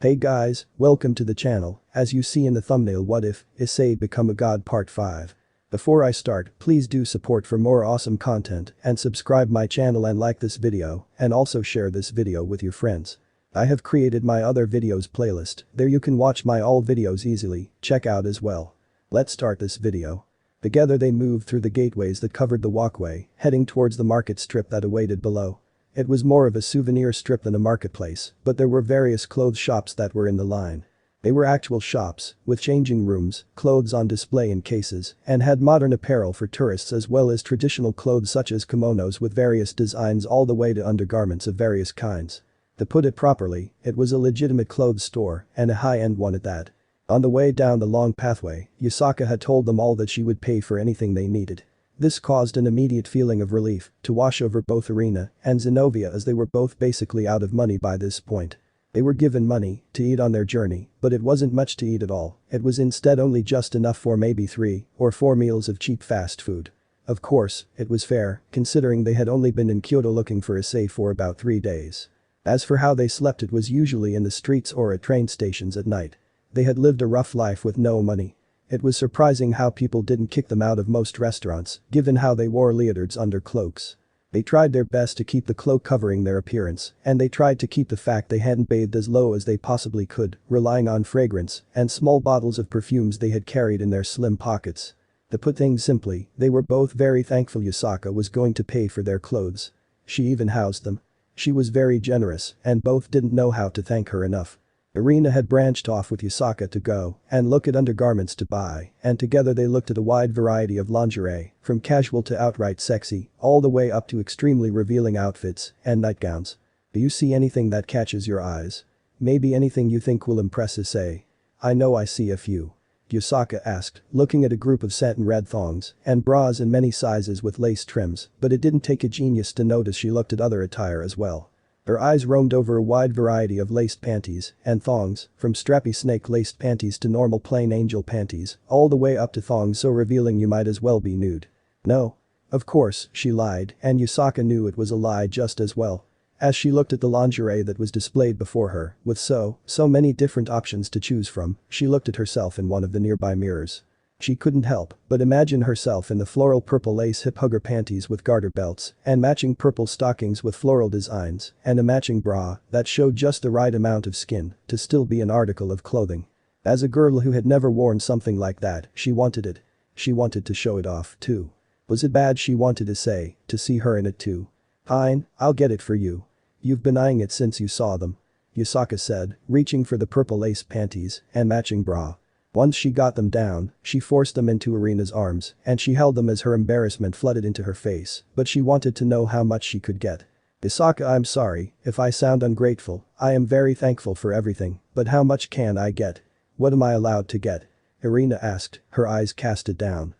Hey guys, welcome to the channel. As you see in the thumbnail, what if Issei become a god part 5. Before I start, please do support for more awesome content and subscribe my channel and like this video and also share this video with your friends. I have created my other videos playlist, there you can watch my all videos easily, check out as well. Let's start this video. Together they moved through the gateways that covered the walkway, heading towards the market strip that awaited below. It was more of a souvenir strip than a marketplace, but there were various clothes shops that were in the line. They were actual shops, with changing rooms, clothes on display in cases, and had modern apparel for tourists as well as traditional clothes such as kimonos with various designs all the way to undergarments of various kinds. To put it properly, it was a legitimate clothes store, and a high-end one at that. On the way down the long pathway, Yusaka had told them all that she would pay for anything they needed. This caused an immediate feeling of relief to wash over both Irina and Zenobia as they were both basically out of money by this point. They were given money to eat on their journey, but it wasn't much to eat at all, it was instead only just enough for maybe 3 or 4 meals of cheap fast food. Of course, it was fair, considering they had only been in Kyoto looking for Issei for about 3 days. As for how they slept, it was usually in the streets or at train stations at night. They had lived a rough life with no money. It was surprising how people didn't kick them out of most restaurants, given how they wore leotards under cloaks. They tried their best to keep the cloak covering their appearance, and they tried to keep the fact they hadn't bathed as low as they possibly could, relying on fragrance and small bottles of perfumes they had carried in their slim pockets. To put things simply, they were both very thankful Yusaka was going to pay for their clothes. She even housed them. She was very generous, and both didn't know how to thank her enough. Irina had branched off with Yusaka to go and look at undergarments to buy, and together they looked at a wide variety of lingerie, from casual to outright sexy, all the way up to extremely revealing outfits and nightgowns. Do you see anything that catches your eyes? Maybe anything you think will impress Issei? I know I see a few. Yusaka asked, looking at a group of satin red thongs and bras in many sizes with lace trims, but it didn't take a genius to notice she looked at other attire as well. Her eyes roamed over a wide variety of laced panties and thongs, from strappy snake laced panties to normal plain angel panties, all the way up to thongs so revealing you might as well be nude. No. Of course, she lied, and Yusaka knew it was a lie just as well. As she looked at the lingerie that was displayed before her, with so many different options to choose from, she looked at herself in one of the nearby mirrors. She couldn't help but imagine herself in the floral purple lace hip hugger panties with garter belts and matching purple stockings with floral designs and a matching bra that showed just the right amount of skin to still be an article of clothing. As a girl who had never worn something like that, she wanted it. She wanted to show it off too. Was it bad she wanted Issei to see her in it too? Fine, I'll get it for you. You've been eyeing it since you saw them. Yusaka said, reaching for the purple lace panties and matching bra. Once she got them down, she forced them into Irina's arms and she held them as her embarrassment flooded into her face, but she wanted to know how much she could get. Yusaka, I'm sorry if I sound ungrateful, I am very thankful for everything, but how much can I get? What am I allowed to get? Irina asked, her eyes casted down.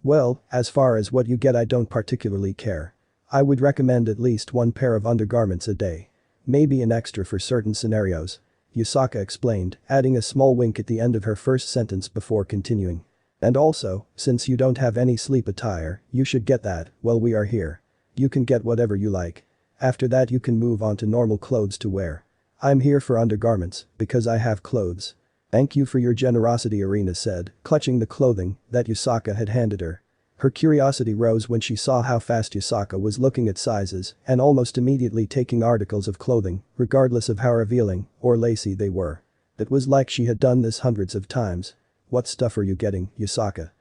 Well, as far as what you get I don't particularly care. I would recommend at least 1 pair of undergarments a day. Maybe an extra for certain scenarios. Yusaka explained, adding a small wink at the end of her first sentence before continuing. And also, since you don't have any sleep attire, you should get that while we are here. You can get whatever you like. After that you can move on to normal clothes to wear. I'm here for undergarments, because I have clothes. Thank you for your generosity, Irina said, clutching the clothing that Yusaka had handed her. Her curiosity rose when she saw how fast Yusaka was looking at sizes and almost immediately taking articles of clothing, regardless of how revealing or lacy they were. It was like she had done this hundreds of times. What stuff are you getting, Yusaka?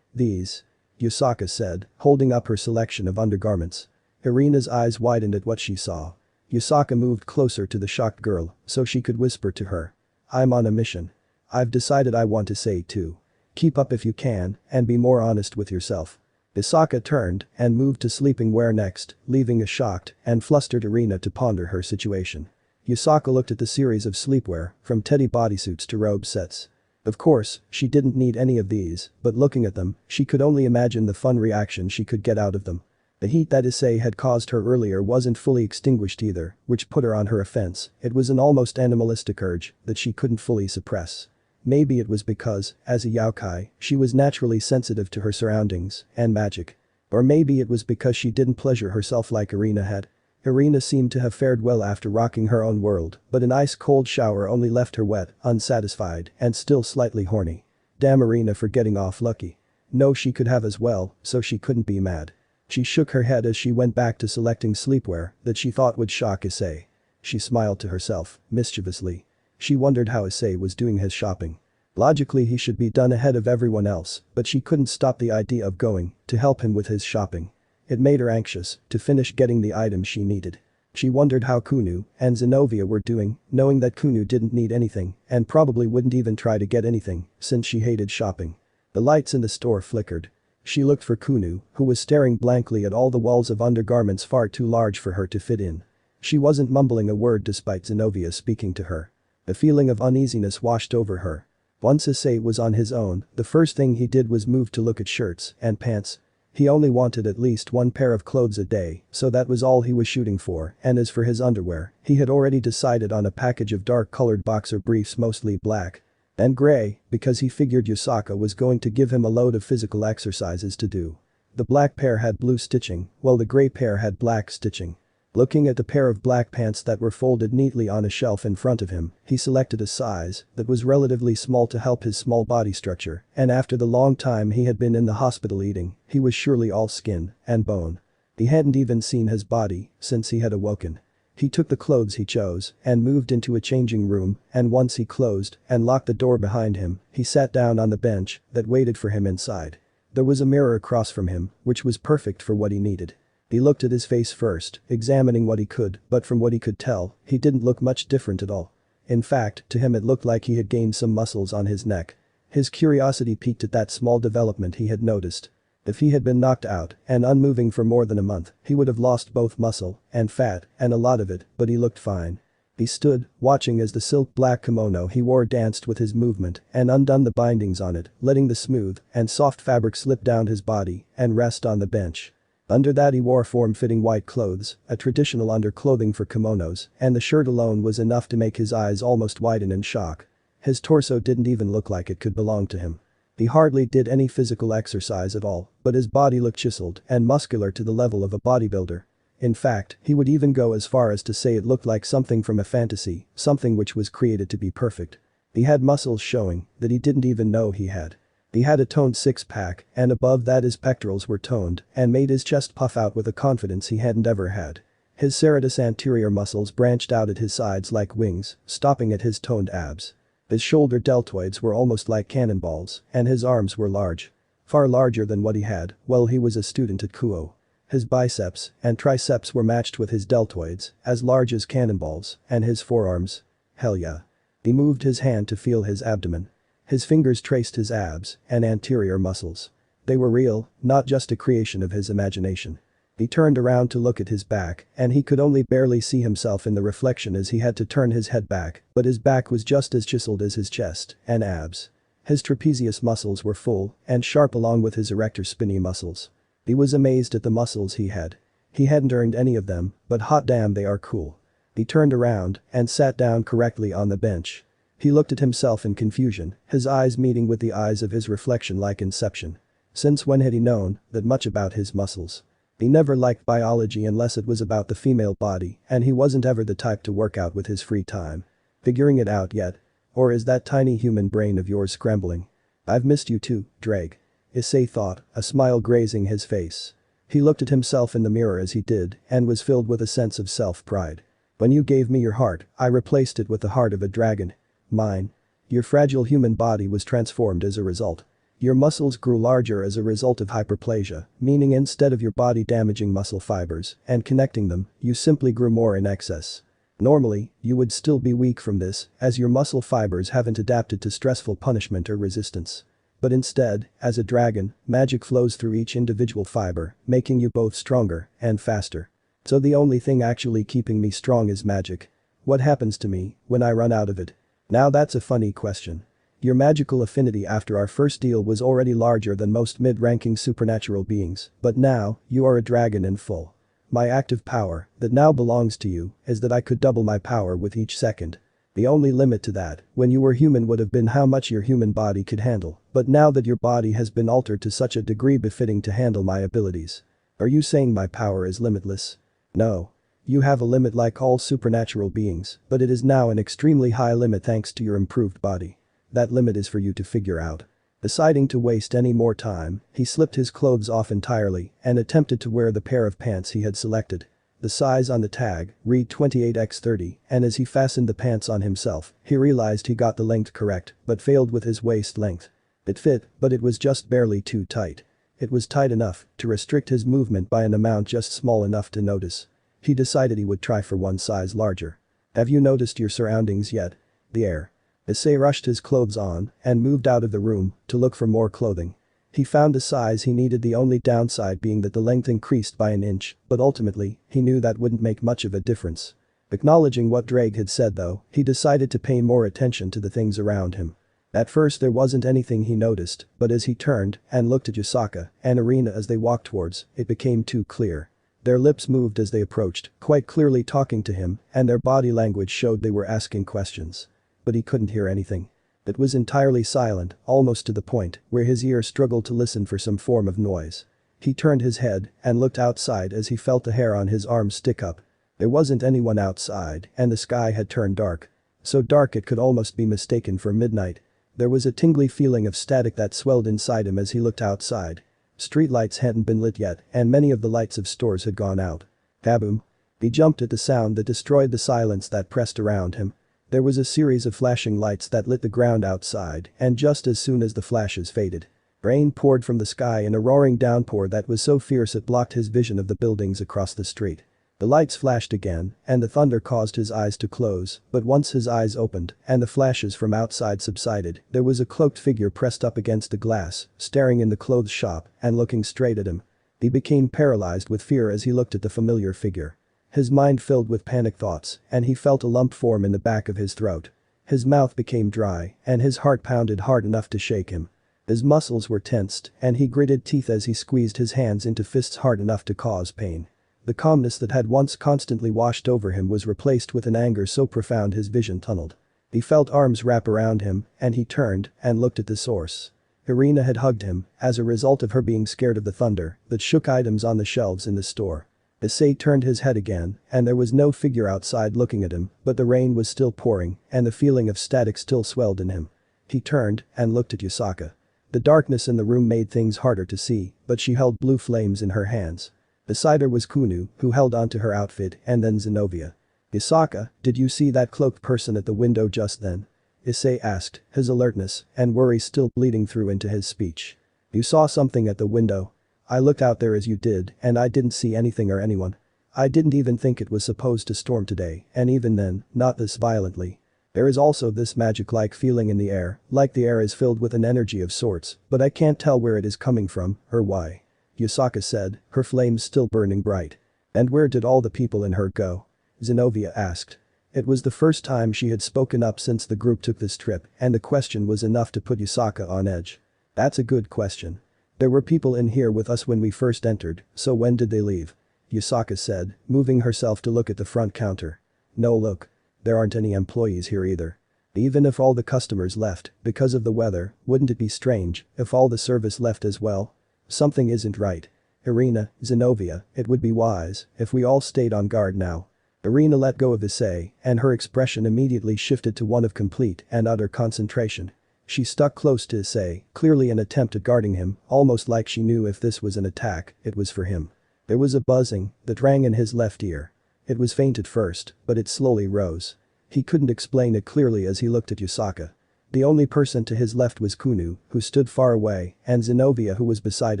These. Yusaka said, holding up her selection of undergarments. Irina's eyes widened at what she saw. Yusaka moved closer to the shocked girl so she could whisper to her. I'm on a mission. I've decided I want to say too. Keep up if you can, and be more honest with yourself. Yusaka turned and moved to sleeping wear next, leaving a shocked and flustered Irina to ponder her situation. Yusaka looked at the series of sleepwear, from teddy bodysuits to robe sets. Of course, she didn't need any of these, but looking at them, she could only imagine the fun reaction she could get out of them. The heat that Issei had caused her earlier wasn't fully extinguished either, which put her on her offense. It was an almost animalistic urge that she couldn't fully suppress. Maybe it was because, as a yokai, she was naturally sensitive to her surroundings and magic. Or maybe it was because she didn't pleasure herself like Irina had. Irina seemed to have fared well after rocking her own world, but an ice-cold shower only left her wet, unsatisfied, and still slightly horny. Damn Irina for getting off lucky. No, she could have as well, so she couldn't be mad. She shook her head as she went back to selecting sleepwear that she thought would shock Issei. She smiled to herself, mischievously. She wondered how Issei was doing his shopping. Logically he should be done ahead of everyone else, but she couldn't stop the idea of going to help him with his shopping. It made her anxious to finish getting the items she needed. She wondered how Kunu and Zenobia were doing, knowing that Kunu didn't need anything and probably wouldn't even try to get anything since she hated shopping. The lights in the store flickered. She looked for Kunu, who was staring blankly at all the walls of undergarments far too large for her to fit in. She wasn't mumbling a word despite Zenobia speaking to her. A feeling of uneasiness washed over her. Once Issei was on his own, the first thing he did was move to look at shirts and pants. He only wanted at least one pair of clothes a day, so that was all he was shooting for, and as for his underwear, he had already decided on a package of dark-colored boxer briefs mostly black and gray, because he figured Yusaka was going to give him a load of physical exercises to do. The black pair had blue stitching, while the gray pair had black stitching. Looking at the pair of black pants that were folded neatly on a shelf in front of him, he selected a size that was relatively small to help his small body structure, and after the long time he had been in the hospital eating, he was surely all skin and bone. He hadn't even seen his body since he had awoken. He took the clothes he chose and moved into a changing room, and once he closed and locked the door behind him, he sat down on the bench that waited for him inside. There was a mirror across from him, which was perfect for what he needed. He looked at his face first, examining what he could, but from what he could tell, he didn't look much different at all. In fact, to him it looked like he had gained some muscles on his neck. His curiosity piqued at that small development he had noticed. If he had been knocked out and unmoving for more than a month, he would have lost both muscle and fat and a lot of it, but he looked fine. He stood, watching as the silk black kimono he wore danced with his movement and undone the bindings on it, letting the smooth and soft fabric slip down his body and rest on the bench. Under that he wore form-fitting white clothes, a traditional underclothing for kimonos, and the shirt alone was enough to make his eyes almost widen in shock. His torso didn't even look like it could belong to him. He hardly did any physical exercise at all, but his body looked chiseled and muscular to the level of a bodybuilder. In fact, he would even go as far as to say it looked like something from a fantasy, something which was created to be perfect. He had muscles showing that he didn't even know he had. He had a toned six-pack, and above that his pectorals were toned and made his chest puff out with a confidence he hadn't ever had. His serratus anterior muscles branched out at his sides like wings, stopping at his toned abs. His shoulder deltoids were almost like cannonballs, and his arms were large. Far larger than what he had while he was a student at Kuo. His biceps and triceps were matched with his deltoids, as large as cannonballs, and his forearms. Hell yeah. He moved his hand to feel his abdomen. His fingers traced his abs and anterior muscles. They were real, not just a creation of his imagination. He turned around to look at his back, and he could only barely see himself in the reflection as he had to turn his head back, but his back was just as chiseled as his chest and abs. His trapezius muscles were full and sharp along with his erector spinae muscles. He was amazed at the muscles he had. He hadn't earned any of them, but hot damn they are cool. He turned around and sat down correctly on the bench. He looked at himself in confusion, his eyes meeting with the eyes of his reflection like Inception. Since when had he known that much about his muscles? He never liked biology unless it was about the female body, and he wasn't ever the type to work out with his free time. Figuring it out yet? Or is that tiny human brain of yours scrambling? I've missed you too, Drake. Issei thought, a smile grazing his face. He looked at himself in the mirror as he did and was filled with a sense of self-pride. When you gave me your heart, I replaced it with the heart of a dragon. Mine. Your fragile human body was transformed as a result. Your muscles grew larger as a result of hyperplasia, meaning instead of your body damaging muscle fibers and connecting them, you simply grew more in excess. Normally, you would still be weak from this, as your muscle fibers haven't adapted to stressful punishment or resistance. But instead, as a dragon, magic flows through each individual fiber, making you both stronger and faster. So the only thing actually keeping me strong is magic. What happens to me when I run out of it? Now that's a funny question. Your magical affinity after our first deal was already larger than most mid-ranking supernatural beings, but now, you are a dragon in full. My active power, that now belongs to you, is that I could double my power with each second. The only limit to that, when you were human would have been how much your human body could handle, but now that your body has been altered to such a degree befitting to handle my abilities. Are you saying my power is limitless? No. You have a limit like all supernatural beings, but it is now an extremely high limit thanks to your improved body. That limit is for you to figure out. Deciding to waste any more time, he slipped his clothes off entirely and attempted to wear the pair of pants he had selected. The size on the tag read 28x30, and as he fastened the pants on himself, he realized he got the length correct but failed with his waist length. It fit, but it was just barely too tight. It was tight enough to restrict his movement by an amount just small enough to notice. He decided he would try for one size larger. Have you noticed your surroundings yet? The air. Issei rushed his clothes on and moved out of the room to look for more clothing. He found the size he needed, the only downside being that the length increased by an inch, but ultimately, he knew that wouldn't make much of a difference. Acknowledging what Drake had said though, he decided to pay more attention to the things around him. At first there wasn't anything he noticed, but as he turned and looked at Yusaka and Irina as they walked towards, it became too clear. Their lips moved as they approached, quite clearly talking to him, and their body language showed they were asking questions. But he couldn't hear anything. It was entirely silent, almost to the point where his ear struggled to listen for some form of noise. He turned his head and looked outside as he felt the hair on his arm stick up. There wasn't anyone outside, and the sky had turned dark. So dark it could almost be mistaken for midnight. There was a tingly feeling of static that swelled inside him as he looked outside. Streetlights hadn't been lit yet, and many of the lights of stores had gone out. Kaboom! He jumped at the sound that destroyed the silence that pressed around him. There was a series of flashing lights that lit the ground outside, and just as soon as the flashes faded, rain poured from the sky in a roaring downpour that was so fierce it blocked his vision of the buildings across the street. The lights flashed again, and the thunder caused his eyes to close, but once his eyes opened and the flashes from outside subsided, there was a cloaked figure pressed up against the glass, staring in the clothes shop and looking straight at him. He became paralyzed with fear as he looked at the familiar figure. His mind filled with panic thoughts, and he felt a lump form in the back of his throat. His mouth became dry, and his heart pounded hard enough to shake him. His muscles were tensed, and he gritted teeth as he squeezed his hands into fists hard enough to cause pain. The calmness that had once constantly washed over him was replaced with an anger so profound his vision tunneled. He felt arms wrap around him, and he turned and looked at the source. Irina had hugged him as a result of her being scared of the thunder that shook items on the shelves in the store. Issei turned his head again, and there was no figure outside looking at him, but the rain was still pouring, and the feeling of static still swelled in him. He turned and looked at Yusaka. The darkness in the room made things harder to see, but she held blue flames in her hands. Beside her was Kunu, who held onto her outfit, and then Zenobia. "Yusaka, did you see that cloaked person at the window just then?" Issei asked, his alertness and worry still bleeding through into his speech. "You saw something at the window? I looked out there as you did, and I didn't see anything or anyone. I didn't even think it was supposed to storm today, and even then, not this violently. There is also this magic-like feeling in the air, like the air is filled with an energy of sorts, but I can't tell where it is coming from or why," Yusaka said, her flames still burning bright. "And where did all the people in her go?" Zenobia asked. It was the first time she had spoken up since the group took this trip, and the question was enough to put Yusaka on edge. "That's a good question. There were people in here with us when we first entered, so when did they leave?" Yusaka said, moving herself to look at the front counter. "No, look. There aren't any employees here either. Even if all the customers left because of the weather, wouldn't it be strange if all the service left as well? Something isn't right. Irina, Zenobia, it would be wise if we all stayed on guard now." Irina let go of Issei, and her expression immediately shifted to one of complete and utter concentration. She stuck close to Issei, clearly an attempt at guarding him, almost like she knew if this was an attack, it was for him. There was a buzzing that rang in his left ear. It was faint at first, but it slowly rose. He couldn't explain it clearly as he looked at Yusaka. The only person to his left was Kunu, who stood far away, and Zenobia who was beside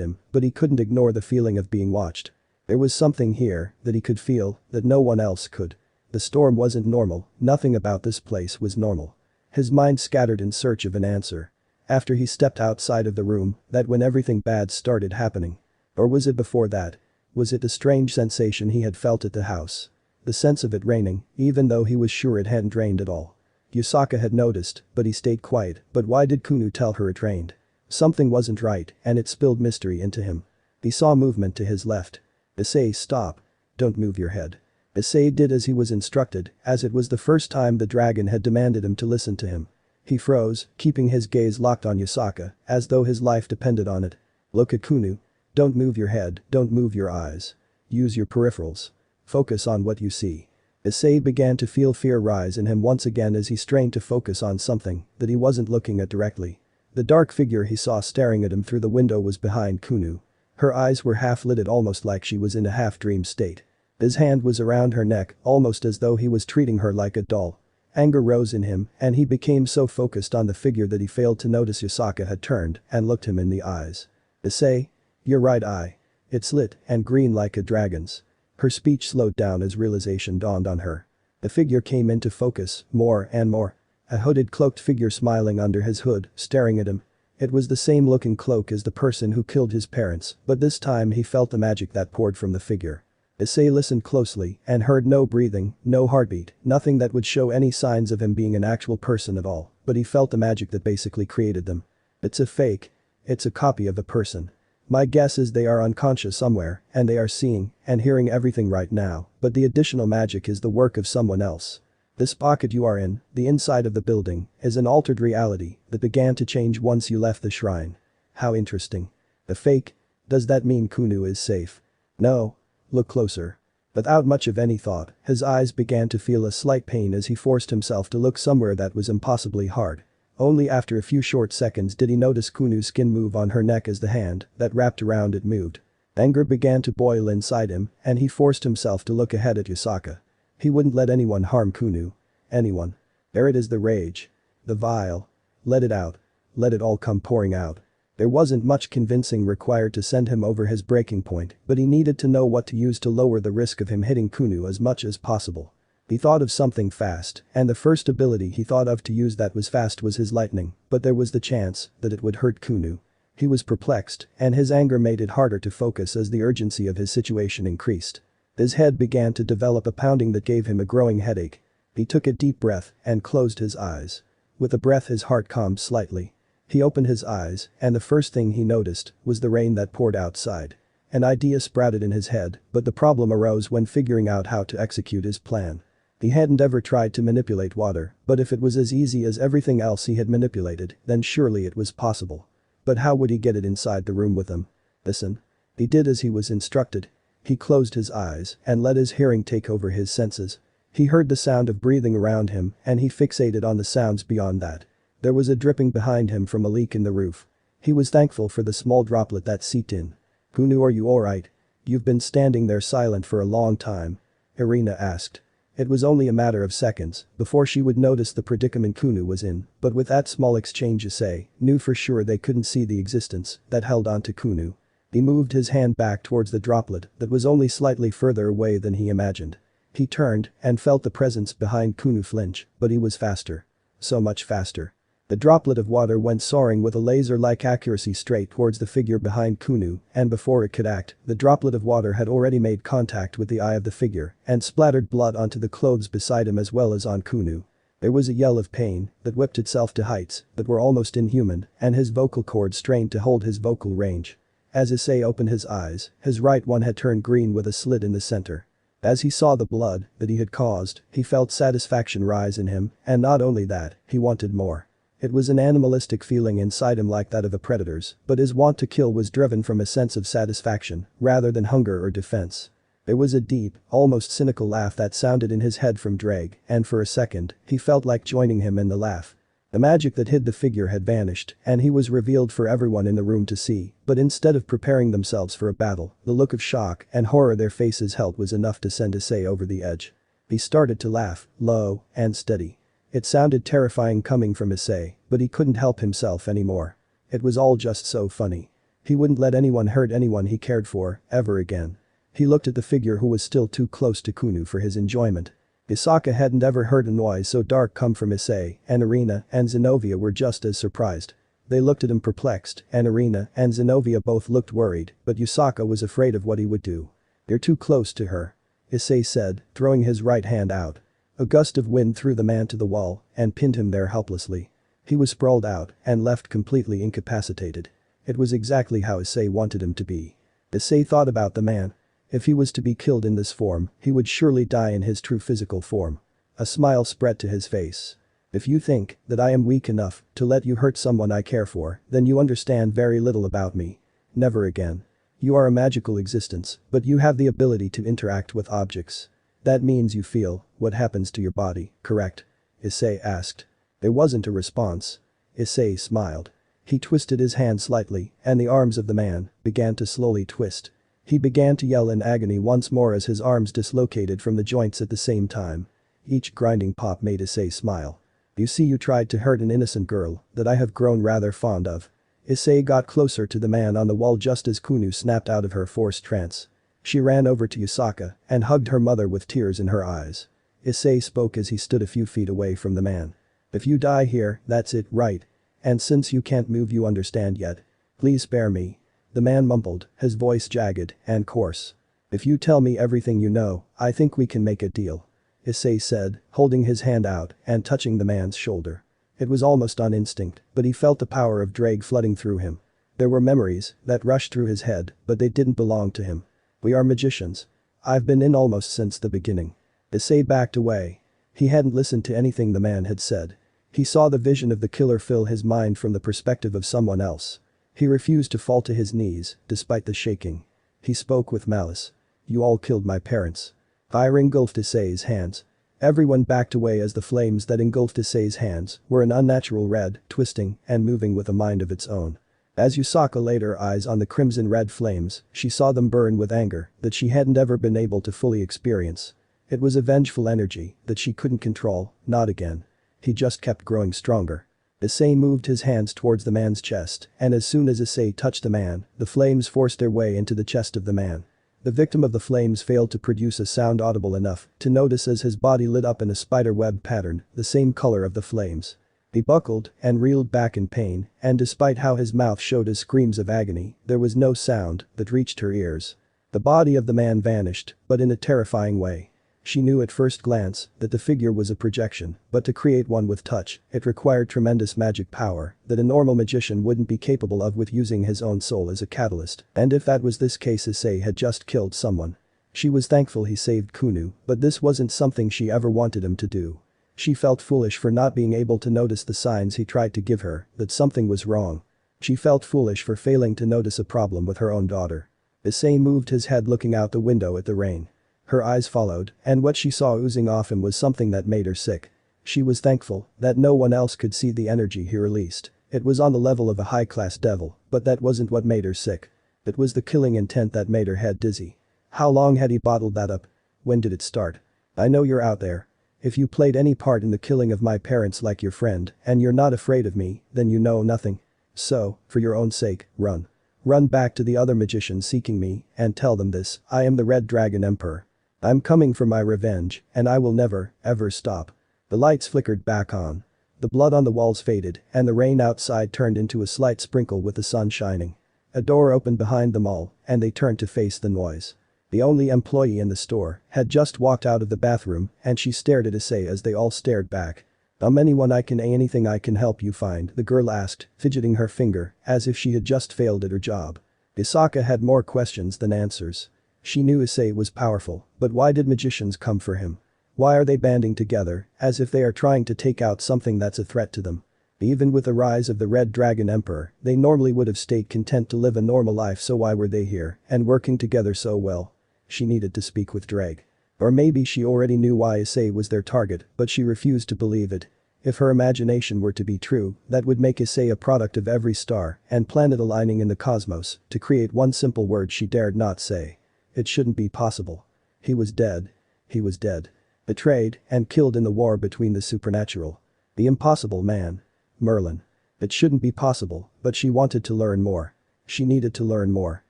him, but he couldn't ignore the feeling of being watched. There was something here that he could feel that no one else could. The storm wasn't normal, nothing about this place was normal. His mind scattered in search of an answer. After he stepped outside of the room, that when everything bad started happening. Or was it before that? Was it the strange sensation he had felt at the house? The sense of it raining, even though he was sure it hadn't rained at all. Yusaka had noticed, but he stayed quiet, but why did Kunu tell her it rained? Something wasn't right, and it spilled mystery into him. He saw movement to his left. "Issei, stop. Don't move your head." Issei did as he was instructed, as it was the first time the dragon had demanded him to listen to him. He froze, keeping his gaze locked on Yusaka, as though his life depended on it. "Look at Kunu. Don't move your head, don't move your eyes. Use your peripherals. Focus on what you see. Issei began to feel fear rise in him once again as he strained to focus on something that he wasn't looking at directly. The dark figure he saw staring at him through the window was behind Kunu. Her eyes were half-lidded almost like she was in a half-dream state. His hand was around her neck, almost as though he was treating her like a doll. Anger rose in him, and he became so focused on the figure that he failed to notice Yusaka had turned and looked him in the eyes. Issei? Your right eye. It's lit and green like a dragon's. Her speech slowed down as realization dawned on her. The figure came into focus, more and more. A hooded cloaked figure smiling under his hood, staring at him. It was the same looking cloak as the person who killed his parents, but this time he felt the magic that poured from the figure. Issei listened closely and heard no breathing, no heartbeat, nothing that would show any signs of him being an actual person at all, but he felt the magic that basically created them. It's a fake. It's a copy of a person. My guess is they are unconscious somewhere, and they are seeing and hearing everything right now, but the additional magic is the work of someone else. This pocket you are in, the inside of the building, is an altered reality that began to change once you left the shrine. How interesting. The fake? Does that mean Kunu is safe? No. Look closer. Without much of any thought, his eyes began to feel a slight pain as he forced himself to look somewhere that was impossibly hard. Only after a few short seconds did he notice Kunu's skin move on her neck as the hand that wrapped around it moved. Anger began to boil inside him, and he forced himself to look ahead at Yusaka. He wouldn't let anyone harm Kunu. Anyone. There it is, the rage. The vile. Let it out. Let it all come pouring out. There wasn't much convincing required to send him over his breaking point, but he needed to know what to use to lower the risk of him hitting Kunu as much as possible. He thought of something fast, and the first ability he thought of to use that was fast was his lightning, but there was the chance that it would hurt Kunu. He was perplexed, and his anger made it harder to focus as the urgency of his situation increased. His head began to develop a pounding that gave him a growing headache. He took a deep breath and closed his eyes. With the breath his heart calmed slightly. He opened his eyes, and the first thing he noticed was the rain that poured outside. An idea sprouted in his head, but the problem arose when figuring out how to execute his plan. He hadn't ever tried to manipulate water, but if it was as easy as everything else he had manipulated, then surely it was possible. But how would he get it inside the room with him? Listen. He did as he was instructed. He closed his eyes and let his hearing take over his senses. He heard the sound of breathing around him, and he fixated on the sounds beyond that. There was a dripping behind him from a leak in the roof. He was thankful for the small droplet that seeped in. Kunu, are you alright? You've been standing there silent for a long time. Irina asked. It was only a matter of seconds before she would notice the predicament Kunu was in, but with that small exchange Issei knew for sure they couldn't see the existence that held onto Kunu. He moved his hand back towards the droplet that was only slightly further away than he imagined. He turned and felt the presence behind Kunu flinch, but he was faster. So much faster. The droplet of water went soaring with a laser-like accuracy straight towards the figure behind Kunu, and before it could act, the droplet of water had already made contact with the eye of the figure and splattered blood onto the clothes beside him as well as on Kunu. There was a yell of pain that whipped itself to heights that were almost inhuman, and his vocal cords strained to hold his vocal range. As Issei opened his eyes, his right one had turned green with a slit in the center. As he saw the blood that he had caused, he felt satisfaction rise in him, and not only that, he wanted more. It was an animalistic feeling inside him like that of a predator's, but his want to kill was driven from a sense of satisfaction rather than hunger or defense. There was a deep, almost cynical laugh that sounded in his head from Drake, and for a second, he felt like joining him in the laugh. The magic that hid the figure had vanished, and he was revealed for everyone in the room to see, but instead of preparing themselves for a battle, the look of shock and horror their faces held was enough to send Issei over the edge. He started to laugh, low and steady. It sounded terrifying coming from Issei, but he couldn't help himself anymore. It was all just so funny. He wouldn't let anyone hurt anyone he cared for, ever again. He looked at the figure who was still too close to Kunu for his enjoyment. Yusaka hadn't ever heard a noise so dark come from Issei, and Irina and Zenobia were just as surprised. They looked at him perplexed, and Irina and Zenobia both looked worried, but Yusaka was afraid of what he would do. You're too close to her. Issei said, throwing his right hand out. A gust of wind threw the man to the wall and pinned him there helplessly. He was sprawled out and left completely incapacitated. It was exactly how Issei wanted him to be. Issei thought about the man. If he was to be killed in this form, he would surely die in his true physical form. A smile spread to his face. If you think that I am weak enough to let you hurt someone I care for, then you understand very little about me. Never again. You are a magical existence, but you have the ability to interact with objects. That means you feel what happens to your body, correct? Issei asked. There wasn't a response. Issei smiled. He twisted his hand slightly, and the arms of the man began to slowly twist. He began to yell in agony once more as his arms dislocated from the joints at the same time. Each grinding pop made Issei smile. You see, you tried to hurt an innocent girl that I have grown rather fond of. Issei got closer to the man on the wall just as Kunu snapped out of her forced trance. She ran over to Yusaka and hugged her mother with tears in her eyes. Issei spoke as he stood a few feet away from the man. If you die here, that's it, right? And since you can't move, you understand yet? Please spare me. The man mumbled, his voice jagged and coarse. If you tell me everything you know, I think we can make a deal. Issei said, holding his hand out and touching the man's shoulder. It was almost on instinct, but he felt the power of Drake flooding through him. There were memories that rushed through his head, but they didn't belong to him. We are magicians. I've been in almost since the beginning. Issei backed away. He hadn't listened to anything the man had said. He saw the vision of the killer fill his mind from the perspective of someone else. He refused to fall to his knees, despite the shaking. He spoke with malice. You all killed my parents. Fire engulfed Issei's hands. Everyone backed away as the flames that engulfed Issei's hands were an unnatural red, twisting and moving with a mind of its own. As Yusaka laid her eyes on the crimson-red flames, she saw them burn with anger that she hadn't ever been able to fully experience. It was a vengeful energy that she couldn't control, not again. He just kept growing stronger. Issei moved his hands towards the man's chest, and as soon as Issei touched the man, the flames forced their way into the chest of the man. The victim of the flames failed to produce a sound audible enough to notice as his body lit up in a spider web pattern, the same color of the flames. He buckled and reeled back in pain, and despite how his mouth showed his screams of agony, there was no sound that reached her ears. The body of the man vanished, but in a terrifying way. She knew at first glance that the figure was a projection, but to create one with touch, it required tremendous magic power that a normal magician wouldn't be capable of with using his own soul as a catalyst, and if that was this case, Issei had just killed someone. She was thankful he saved Kunu, but this wasn't something she ever wanted him to do. She felt foolish for not being able to notice the signs he tried to give her that something was wrong. She felt foolish for failing to notice a problem with her own daughter. Issei moved his head looking out the window at the rain. Her eyes followed, and what she saw oozing off him was something that made her sick. She was thankful that no one else could see the energy he released. It was on the level of a high-class devil, but that wasn't what made her sick. It was the killing intent that made her head dizzy. How long had he bottled that up? When did it start? I know you're out there. If you played any part in the killing of my parents like your friend, and you're not afraid of me, then you know nothing. So, for your own sake, run. Run back to the other magicians seeking me, and tell them this: I am the Red Dragon Emperor. I'm coming for my revenge, and I will never, ever stop. The lights flickered back on. The blood on the walls faded, and the rain outside turned into a slight sprinkle with the sun shining. A door opened behind them all, and they turned to face the noise. The only employee in the store had just walked out of the bathroom, and she stared at Issei as they all stared back. Anything I can help you find?" the girl asked, fidgeting her finger as if she had just failed at her job. Yusaka had more questions than answers. She knew Issei was powerful, but why did magicians come for him? Why are they banding together, as if they are trying to take out something that's a threat to them? Even with the rise of the Red Dragon Emperor, they normally would have stayed content to live a normal life, so why were they here and working together so well? She needed to speak with Drake. Or maybe she already knew why Issei was their target, but she refused to believe it. If her imagination were to be true, that would make Issei a product of every star and planet aligning in the cosmos to create one simple word she dared not say. It shouldn't be possible. He was dead. He was dead. Betrayed and killed in the war between the supernatural. The impossible man. Merlin. It shouldn't be possible, but she wanted to learn more. She needed to learn more.